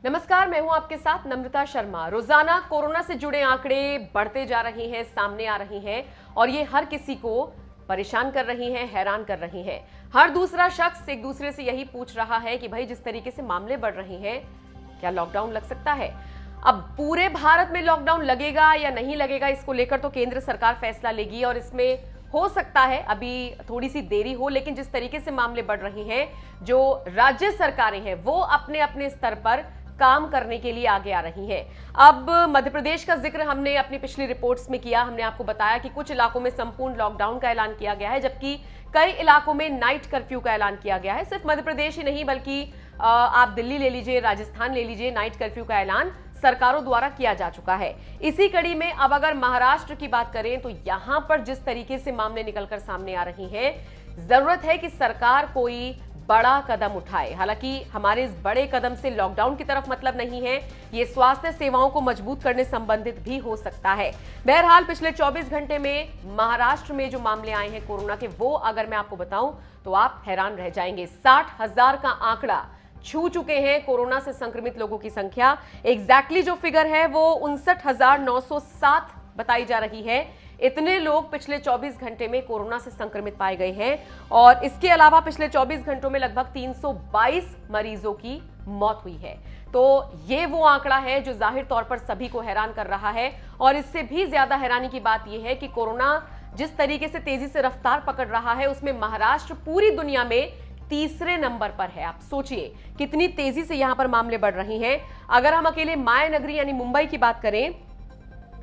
नमस्कार, मैं हूं आपके साथ नम्रता शर्मा। रोजाना कोरोना से जुड़े आंकड़े बढ़ते जा रहे हैं, सामने आ रही हैं और ये हर किसी को परेशान कर रही हैं, हैरान कर रही हैं। हर दूसरा शख्स एक दूसरे से यही पूछ रहा है कि भाई जिस तरीके से मामले बढ़ रहे हैं, क्या लॉकडाउन लग सकता है? अब पूरे भारत में लॉकडाउन लगेगा या नहीं लगेगा, इसको लेकर तो केंद्र सरकार फैसला लेगी और इसमें हो सकता है अभी थोड़ी सी देरी हो, लेकिन जिस तरीके से मामले बढ़ रहे हैं, जो राज्य सरकारें हैं वो अपने अपने स्तर पर काम करने के लिए आगे आ रही हैं। अब मध्य प्रदेश का जिक्र हमने अपनी पिछली रिपोर्ट्स में किया। हमने आपको बताया कि कुछ इलाकों में संपूर्ण लॉकडाउन का ऐलान किया गया है, जबकि कई इलाकों में नाइट कर्फ्यू का ऐलान किया गया है। सिर्फ मध्य प्रदेश ही नहीं, बल्कि आप दिल्ली ले लीजिए, राजस्थान ले लीजिए, नाइट कर्फ्यू का ऐलान सरकारों द्वारा किया जा चुका है। इसी कड़ी में अब अगर महाराष्ट्र की बात करें तो यहां पर जिस तरीके से मामले निकलकर सामने आ रही हैं, जरूरत है कि सरकार कोई बड़ा कदम उठाए। हालांकि हमारे इस बड़े कदम से लॉकडाउन की तरफ मतलब नहीं है, ये स्वास्थ्य सेवाओं को मजबूत करने संबंधित भी हो सकता है। बहरहाल पिछले 24 घंटे में महाराष्ट्र में जो मामले आए हैं कोरोना के, वो अगर मैं आपको बताऊं तो आप हैरान रह जाएंगे। 60,000 का आंकड़ा छू चुके हैं कोरोना से संक्रमित लोगों की संख्या। एग्जैक्टली जो फिगर है वो 59,907 बताई जा रही है। इतने लोग पिछले 24 घंटे में कोरोना से संक्रमित पाए गए हैं और इसके अलावा पिछले 24 घंटों में लगभग 322 मरीजों की मौत हुई है। तो ये वो आंकड़ा है जो जाहिर तौर पर सभी को हैरान कर रहा है। और इससे भी ज्यादा हैरानी की बात यह है कि कोरोना जिस तरीके से तेजी से रफ्तार पकड़ रहा है, उसमें महाराष्ट्र पूरी दुनिया में तीसरे नंबर पर है। आप सोचिए कितनी तेजी से यहां पर मामले बढ़ रहे हैं। अगर हम अकेले मायानगरी यानी मुंबई की बात करें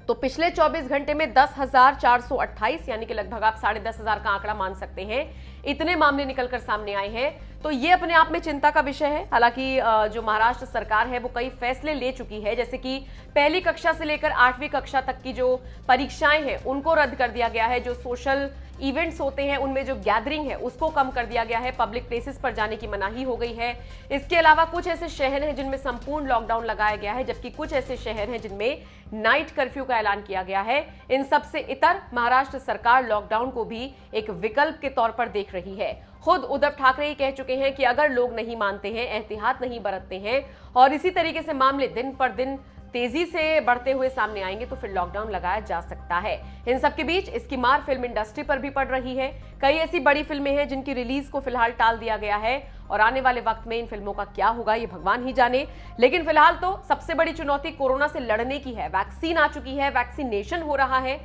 तो पिछले 24 घंटे में 10,428 यानी कि लगभग आप 10,500 का आंकड़ा मान सकते हैं, इतने मामले निकलकर सामने आए हैं। तो ये अपने आप में चिंता का विषय है। हालांकि जो महाराष्ट्र सरकार है वो कई फैसले ले चुकी है, जैसे कि पहली कक्षा से लेकर 8वीं कक्षा तक की जो परीक्षाएं हैं उनको रद्द कर दिया गया है। जो सोशल इवेंट्स होते हैं उनमें जो गैदरिंग है उसको कम कर दिया गया है। पब्लिक प्लेसेस पर जाने की मनाही हो गई है। इसके अलावा कुछ ऐसे शहर हैं जिनमें संपूर्ण लॉकडाउन लगाया गया है, जबकि कुछ ऐसे शहर हैं जिनमें नाइट कर्फ्यू का ऐलान किया गया है। इन सबसे इतर महाराष्ट्र सरकार लॉकडाउन को भी एक विकल्प के तौर पर देख रही है। खुद उद्धव ठाकरे ही कह चुके हैं कि अगर लोग नहीं मानते हैं, एहतियात नहीं बरतते हैं और इसी तरीके से मामले दिन पर दिन तेजी से बढ़ते हुए सामने आएंगे तो फिर लॉकडाउन लगाया जा सकता है। इन सबके बीच इसकी मार फिल्म इंडस्ट्री पर भी पड़ रही है। कई ऐसी बड़ी फिल्में हैं जिनकी रिलीज को फिलहाल टाल दिया गया है और आने वाले वक्त में इन फिल्मों का क्या होगा ये भगवान ही जाने। लेकिन फिलहाल तो सबसे बड़ी चुनौती कोरोना से लड़ने की है। वैक्सीन आ चुकी है, वैक्सीनेशन हो रहा है,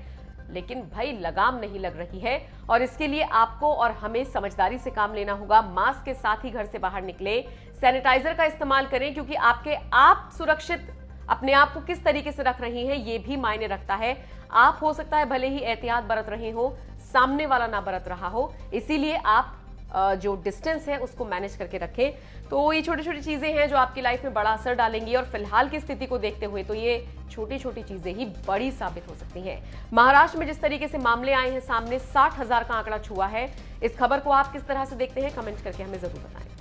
लेकिन भाई लगाम नहीं लग रही है और इसके लिए आपको और हमें समझदारी से काम लेना होगा। मास्क के साथ ही घर से बाहर निकले, सैनिटाइजर का इस्तेमाल करें, क्योंकि आप सुरक्षित अपने आप को किस तरीके से रख रही हैं ये भी मायने रखता है। आप हो सकता है भले ही एहतियात बरत रहे हो, सामने वाला ना बरत रहा हो, इसीलिए आप जो डिस्टेंस है उसको मैनेज करके रखें। तो ये छोटी छोटी चीजें हैं जो आपकी लाइफ में बड़ा असर डालेंगी और फिलहाल की स्थिति को देखते हुए तो ये छोटी छोटी चीजें ही बड़ी साबित हो सकती हैं। महाराष्ट्र में जिस तरीके से मामले आए हैं सामने, 60,000 का आंकड़ा छुआ है। इस खबर को आप किस तरह से देखते हैं, कमेंट करके हमें जरूर बताएं।